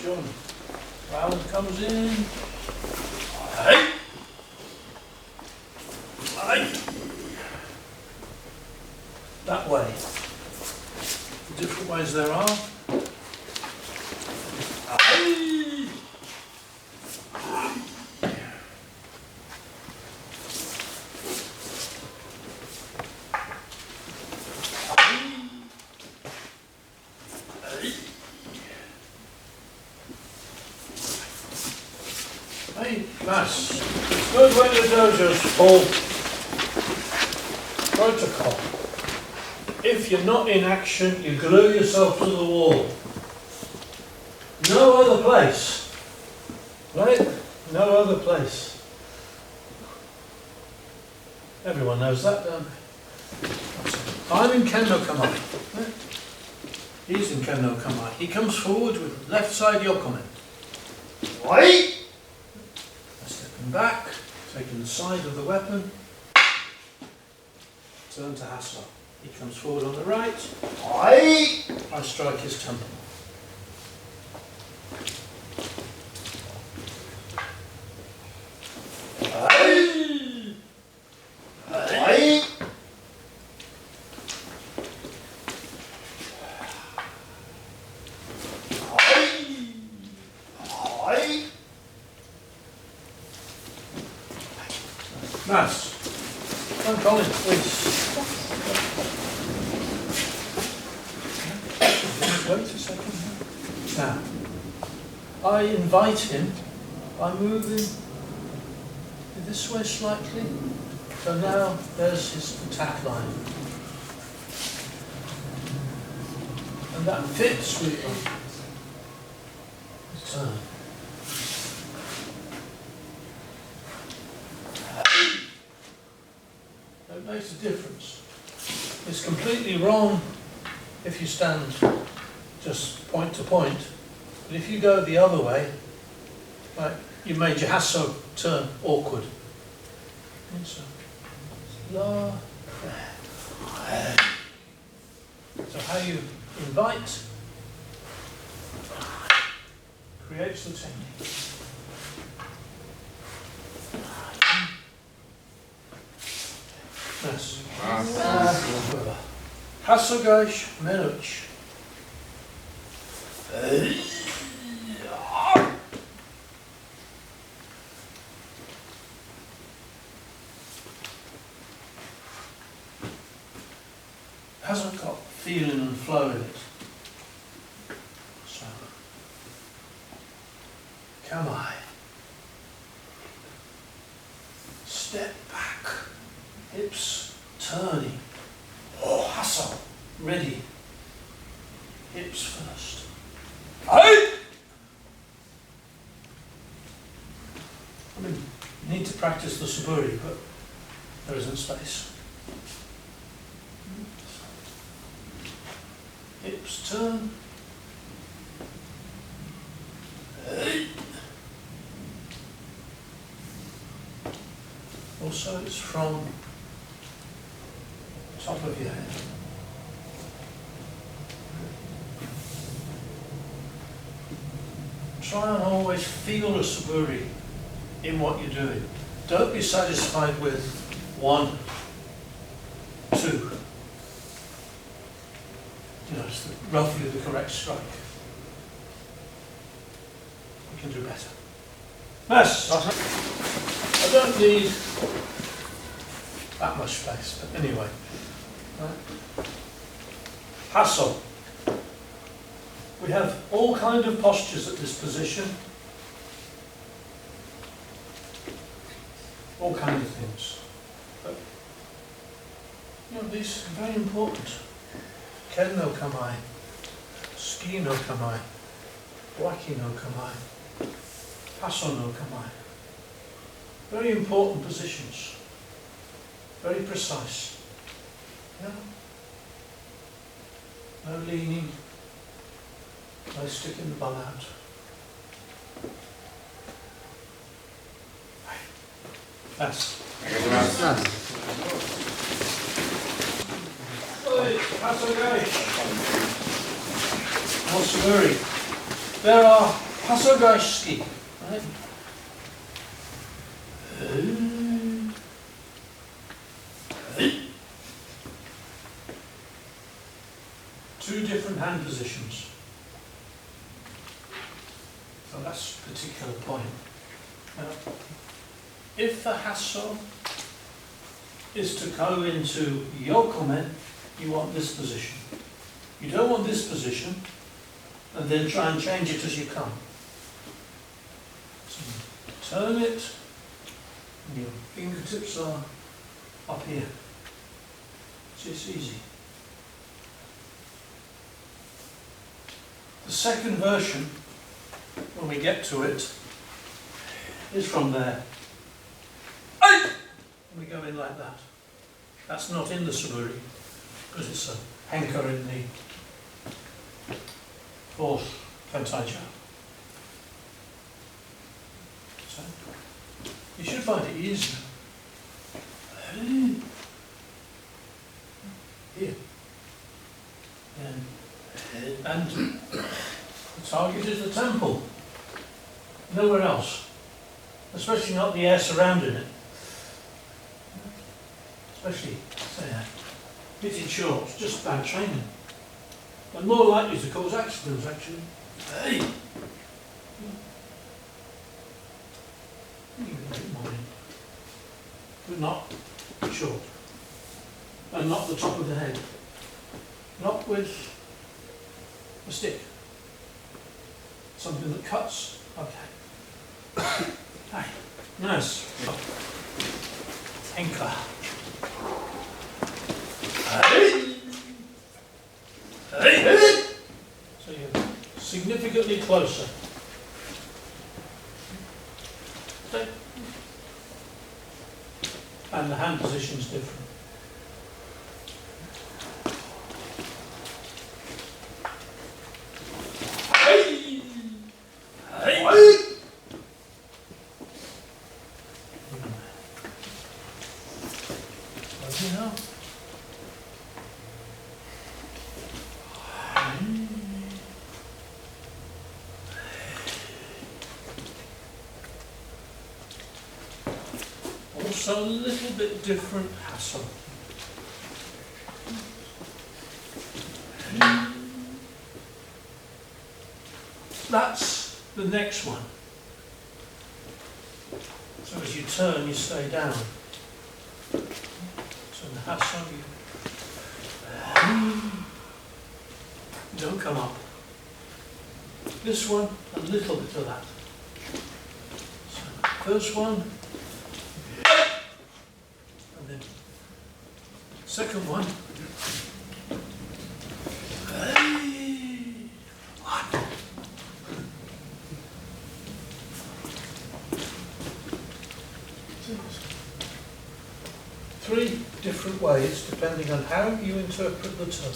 John. Round comes in. Hey! Hey! That way. The different ways there are. Hey! Hey, nice. It's good when the dojo's full. Protocol. If you're not in action, you glue yourself to the wall. No other place. Right? No other place. Everyone knows that, don't they? I'm in Kendo Kamae. Right? He's in Kendo Kamae. He comes forward with left side yokomen. Right? Stepping back, taking the side of the weapon. Turn to Hasso. He comes forward on the right. I strike his temple. Nice. Come on, Colin, please. Wait a second. Now, I invite him by moving this way slightly. So now there's his attack line. And that fits with his turn. It makes a difference. It's completely wrong if you stand just point to point, but if you go the other way, right, you made your Hasso turn awkward. And so, so how you invite creates the technique. Yes. Hassogaish Menuch. Hasn't got feeling and flow in it. So, Kamae. Step back. Hips turning. Oh, Hasso. Ready. Hips first. Hey! I mean, you need to practice the saburi, but there isn't space. Hips turn. Hey! Also, it's from top of your head. Try and always feel a saburi in what you're doing. Don't be satisfied with 1, 2. You know, it's roughly the correct strike. You can do better. Yes, I don't need that much space, but anyway. Right. Hasso. We have all kinds of postures at this position. All kinds of things. But, you know, these are very important. Ken no Kamae, Ski no Kamae, Waki no Kamae, Hasso no Kamae. Very important positions. Very precise. Yeah? No leaning. No sticking the bum out. That's. There are Hasogaishiki. Right? Two different hand positions. So that's a particular point. Now, if the hasso is to go into yokomen, you want this position. You don't want this position, and then try and change it as you come. So turn it, and your fingertips are up here. So it's easy. The second version, when we get to it, is from there. And we go in like that. That's not in the suburi, because it's a henka in the fourth TAI JO. So, you should find it easier. Here. And the target is the temple. Nowhere else. Especially not the air surrounding it. Especially, say, fitted shorts, just bad training. And more likely to cause accidents, actually. Hey! You can get more in. But not short. And not the top of the head. Not with a stick. Something that cuts. Okay. Hey, nice. Henka. Hey. Hey. So you're significantly closer. Okay. And the hand position is different. Also a little bit different hassle. That's the next one. So as you turn, you stay down. So in the hassle, you don't come up. This one, a little bit of that. So first one, and then second one. Three different ways depending on how you interpret the term.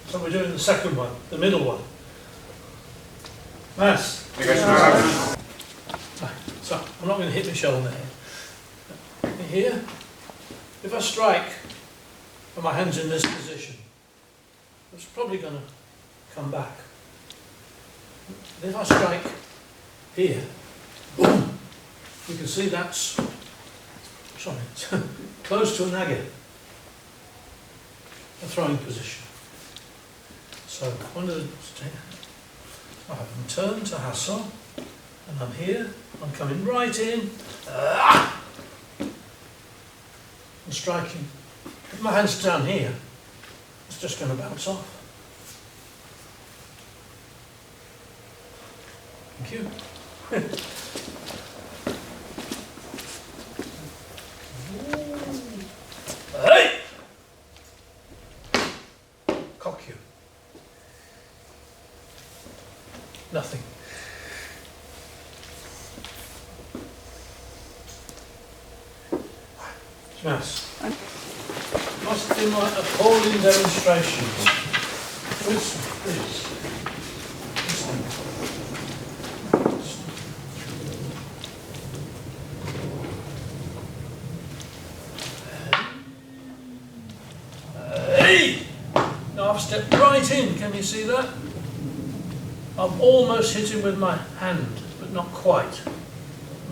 So we're doing the second one, the middle one. Nice. So I'm not going to hit Michelle on the head. Here, if I strike and my hand's in this position, it's probably going to come back. If I strike here, boom, you can see that's, sorry, close to a nage, a throwing position. So one of the, I have them turned to hasso, and I'm here, I'm coming right in, and striking. If my hand's down here, it's just going to bounce off. Thank you. Hey! Cock you. Nothing. Yes. Must be my appalling demonstration. please. Hey! Now I've stepped right in, can you see that? I've almost hit him with my hand, but not quite.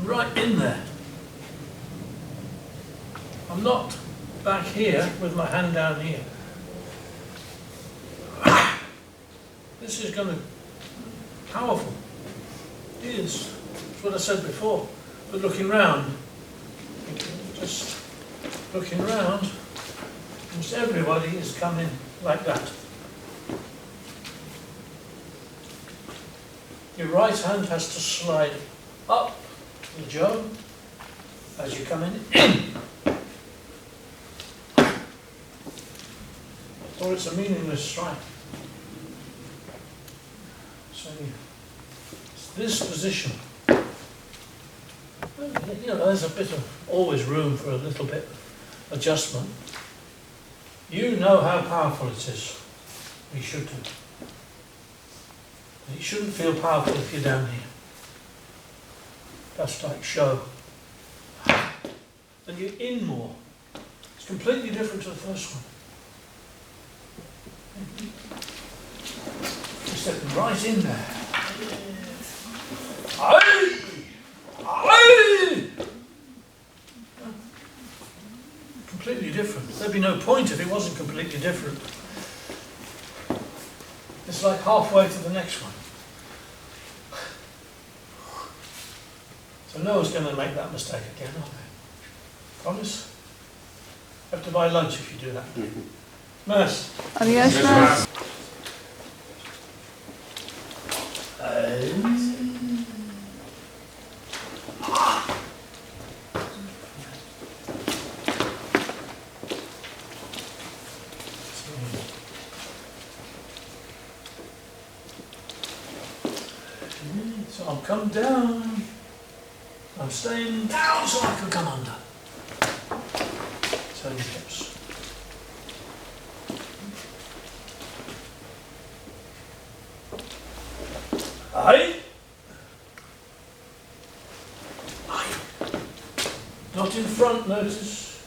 Right in there. I'm not back here with my hand down here. This is going to be powerful. It is. That's what I said before. But looking round, just looking round, almost everybody is coming like that. Your right hand has to slide up the jaw as you come in. Or it's a meaningless strike. So it's this position. You know, there's a bit of always room for a little bit of adjustment. You know how powerful it is. You should do. You shouldn't feel powerful if you're down here. Just like show. And you're in more. It's completely different to the first one. You're stepping right in there. Aye! Aye! Completely different. There'd be no point if it wasn't completely different. It's like halfway to the next one. So no one's going to make that mistake again, are they? Promise? You have to buy lunch if you do that. Nurse. Adios, nurse. So I'll come down. I'm staying down so I can come under. Turn your hips. Aye. Aye. Not in front, notice.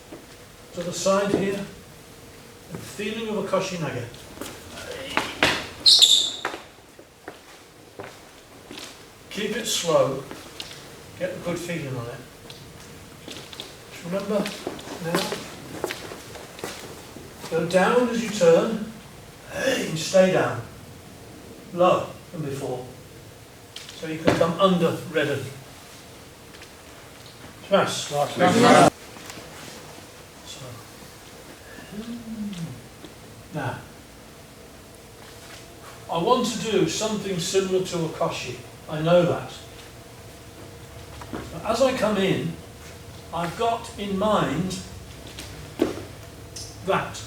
To the side here. The feeling of a koshi nage. Keep it slow. Get a good feeling on it. Just remember now. Go down as you turn. Hey, and stay down. Lower than before. So you can come under readily. Smash. So. Now. I want to do something similar to a koshi. I know that. But as I come in, I've got in mind that.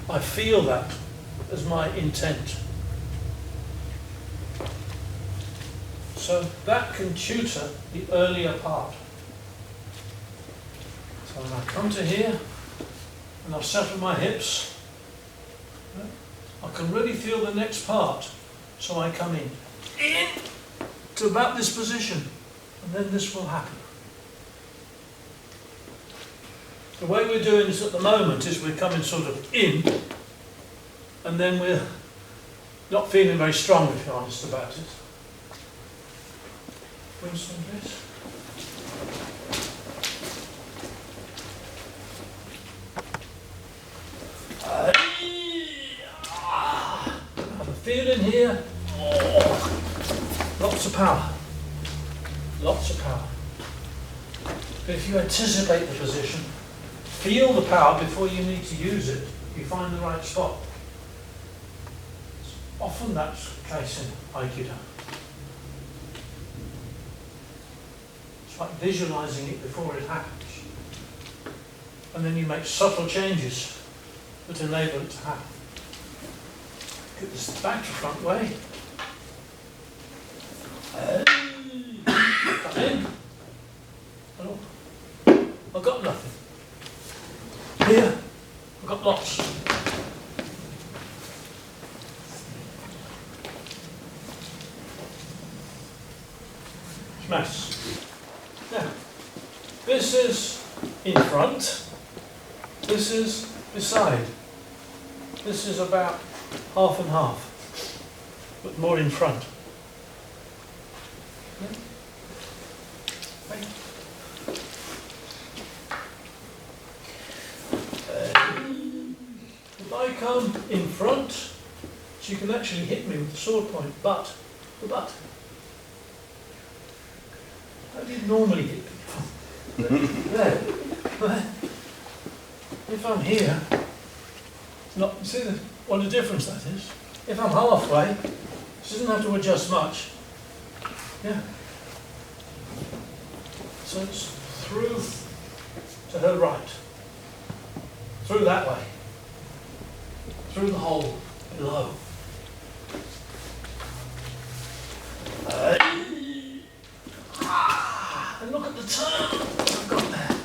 I feel that as my intent. So that can tutor the earlier part. So when I come to here, and I've settled my hips, I can really feel the next part. So I come in to about this position, and then this will happen. The way we're doing this at the moment is we're coming sort of in, and then we're not feeling very strong, if you're honest about it. Winston, please. Have a feeling here. Oh, lots of power. Lots of power. But if you anticipate the position, feel the power before you need to use it, you find the right spot. Often that's the case in Aikido. It's like visualizing it before it happens. And then you make subtle changes that enable it to happen. Get this back to front way. Come in. Oh, I've got nothing. Here, I've got lots. Smash. Now, this is in front, this is beside. This is about half and half, but more in front. Okay. If I come in front, she can actually hit me with the sword point, but the butt. How do you normally hit people? There. If I'm here, it's not, you see what a difference that is? If I'm halfway, she doesn't have to adjust much. Yeah. So it's through to her right. Through that way. Through the hole below. And look at the turn I've got there.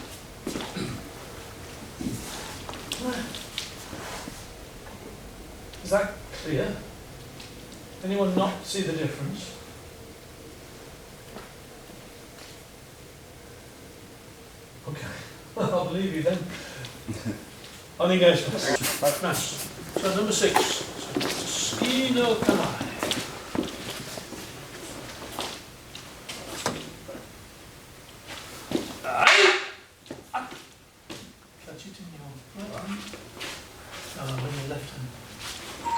Is that clear? Anyone not see the difference? Okay, well, I'll believe you then. I think I should. Right, nice. So number 6. Ski no kanai. Catch it in your right hand. In your left hand.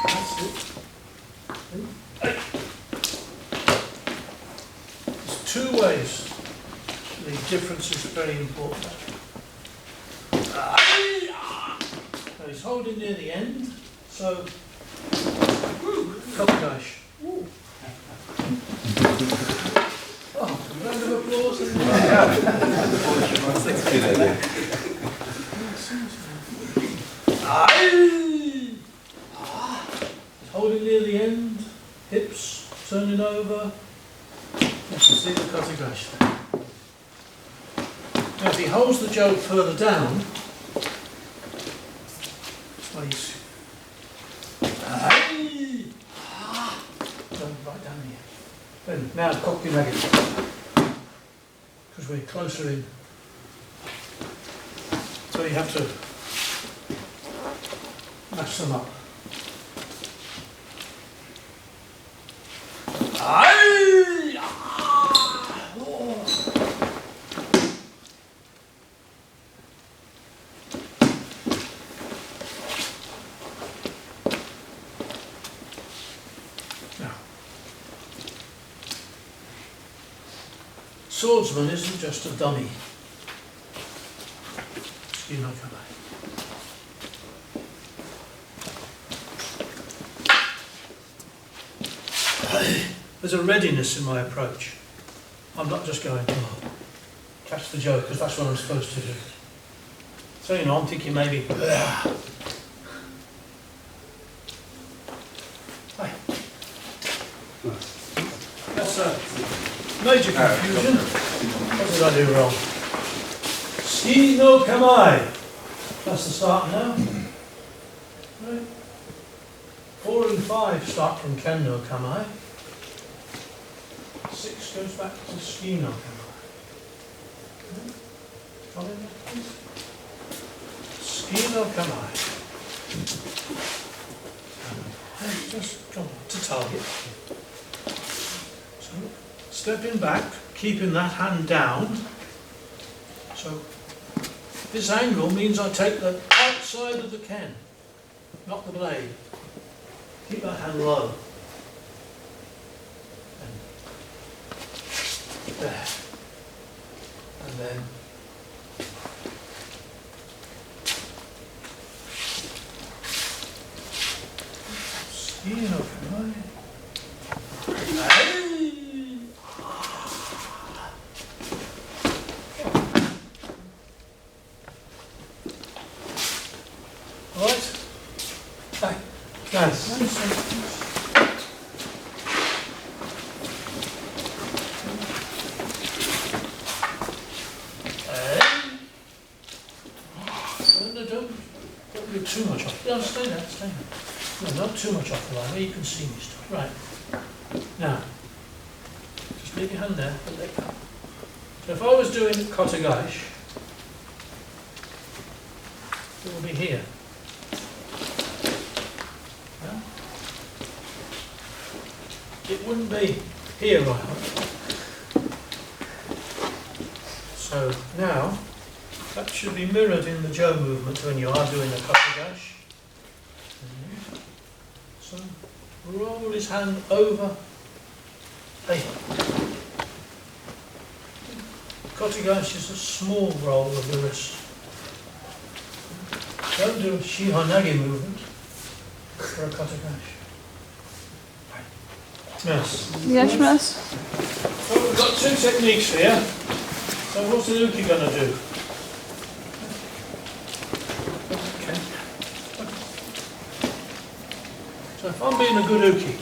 That's it. There's 2 ways. The difference is very important. Now he's holding near the end, so Kokodash. Oh, round of applause. Holding near the end, hips turning over. You can see the Kokodash there. Now if he holds the joke further down, please. Right down here. Then now cock your leg, because we're closer in. So you have to match them up. Swordsman isn't just a dummy. You know, come back. There's a readiness in my approach. I'm not just going, oh, catch the joke, because that's what I'm supposed to do. So, you know, I'm thinking maybe, Hi. That's major confusion. What did I do wrong? Ski no kamai. That's the start now. Right. 4 and 5 start from ken no kamai. 6 goes back to ski no kamai. Come in there, please. Ski no kamai. Just come on to target. So, stepping back, keeping that hand down. So this angle means I take the outside of the ken, not the blade. Keep that hand low. And there. And then ski no kamai. Nice. Don't do too much No, stay there, stay there. No, not too much off the line, where you can see me still. Right. Now, just leave your hand there, and let go. So if I was doing Kotagaish, it will be here. Yeah? It wouldn't be here, I hope. So now, that should be mirrored in the Jo movement when you are doing a Kotagaish. So, roll his hand over. Hey. Kotagaish is a small roll of the wrist. Don't do a Shihanagi movement for a Kotagaish. Yes. Yes, miss. So we've got two techniques here. So what's the uki going to do? Okay. So if I'm being a good uki,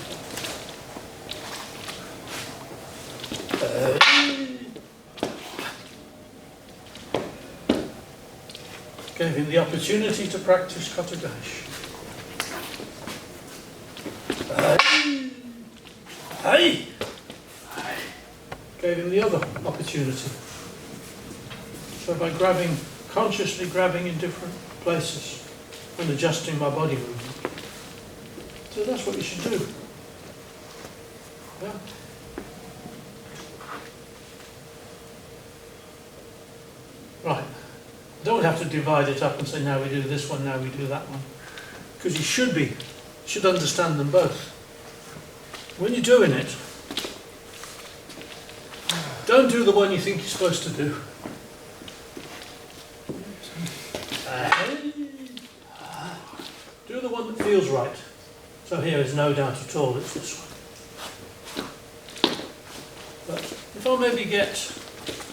gave him the opportunity to practice Kotagaish. Hey! Gave him the other opportunity. So by grabbing, consciously grabbing in different places and adjusting my body movement. So that's what you should do. Yeah. Right. Don't have to divide it up and say now we do this one, now we do that one. Because you should understand them both. When you're doing it, don't do the one you think you're supposed to do. Do the one that feels right. So here is no doubt at all, it's this one. But if I maybe get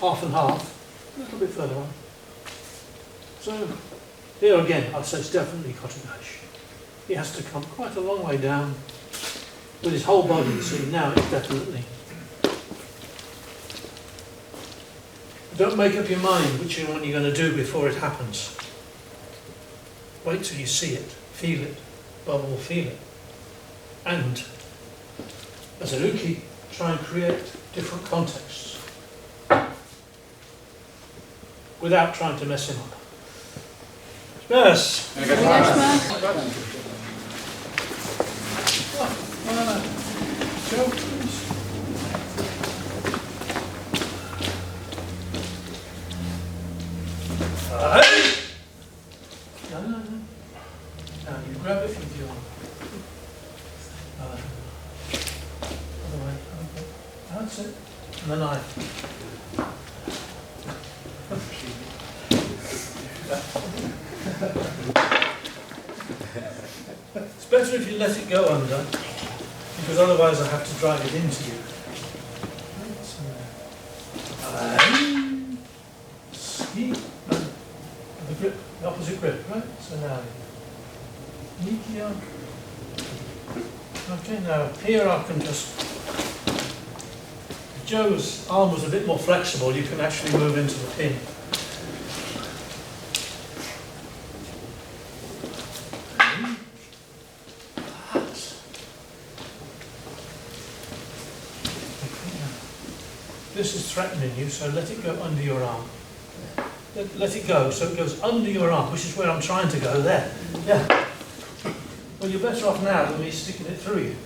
half and half, a little bit further on. So here again, I'd say it's definitely Kotagaish. He has to come quite a long way down with his whole body. You see, now it's definitely. Don't make up your mind which one you're going to do before it happens. Wait till you see it, feel it, bubble, feel it. And as an uki, try and create different contexts without trying to mess him up. Yes. Jo, please. No. Now you grab it with your other way. That's it. And the knife. It's better if you let it go under, because otherwise I have to drive it into you. The grip, the opposite grip, right? So now, Nikiya. Okay, now here I can just. If Joe's arm was a bit more flexible, you can actually move into the pin. This is threatening you, so let it go under your arm. Let it go, so it goes under your arm, which is where I'm trying to go, there. Yeah. Well, you're better off now than me sticking it through you.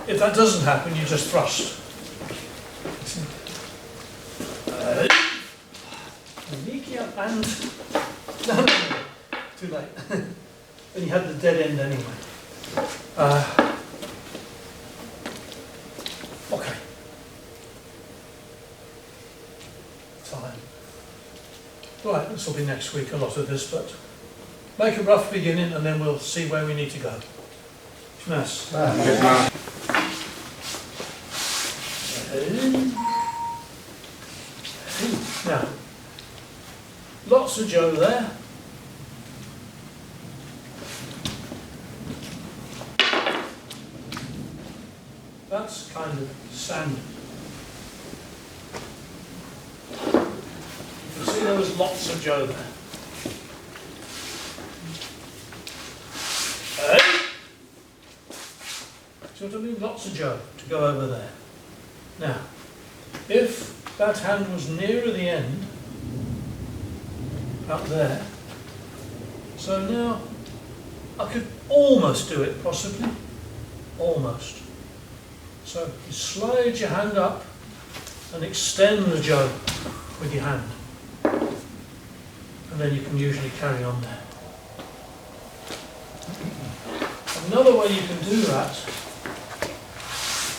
If that doesn't happen, you just thrust. And... No. Too late. Then you had the dead end anyway. Okay. Time. Right, this will be next week, a lot of this, but make a rough beginning and then we'll see where we need to go. Yes. Now, lots of Jo there. That's kind of standard. You can see there was lots of Jo there. See what I mean? Lots of Joe to go over there. Now, if that hand was nearer the end, up there, so now I could almost do it, possibly. Almost. So you slide your hand up and extend the Joe with your hand. And then you can usually carry on there. Another way you can do that,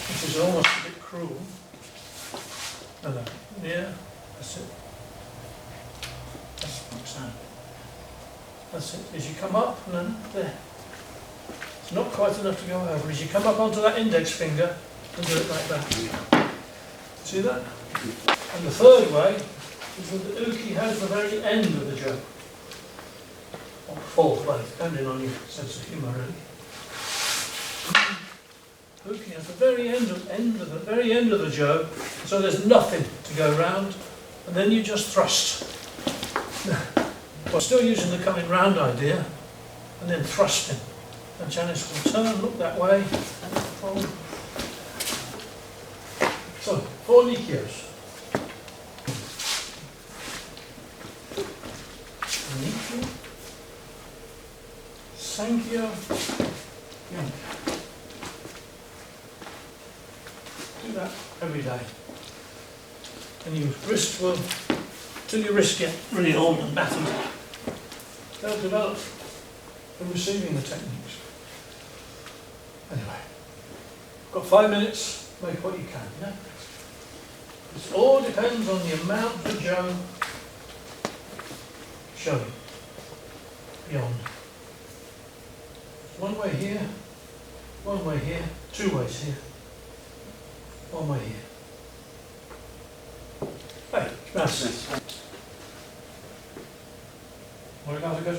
which is almost a bit cruel, yeah, that's it. That's the sound. That's it. As you come up and then there. It's not quite enough to go over. As you come up onto that index finger and do it like that. See that? And the third way is that the uke has the very end of the Joe. Or fourth way, depending on your sense of humour really. Uke has the very end of the Joe, so there's nothing to go round, and then you just thrust. We're still using the coming round idea, and then thrusting. And Janice will turn, look that way, and follow. So, 4 nikkyos. Nikkyo, Sankyo, Yank. Do that every day. And your wrist will, till your wrist get really old and battered, they'll develop from receiving the techniques. Anyway, got 5 minutes, make what you can, yeah? This all depends on the amount of Joe showing beyond. One way here, 2 ways here, 1 way here. Hey, gracias. Obrigado, que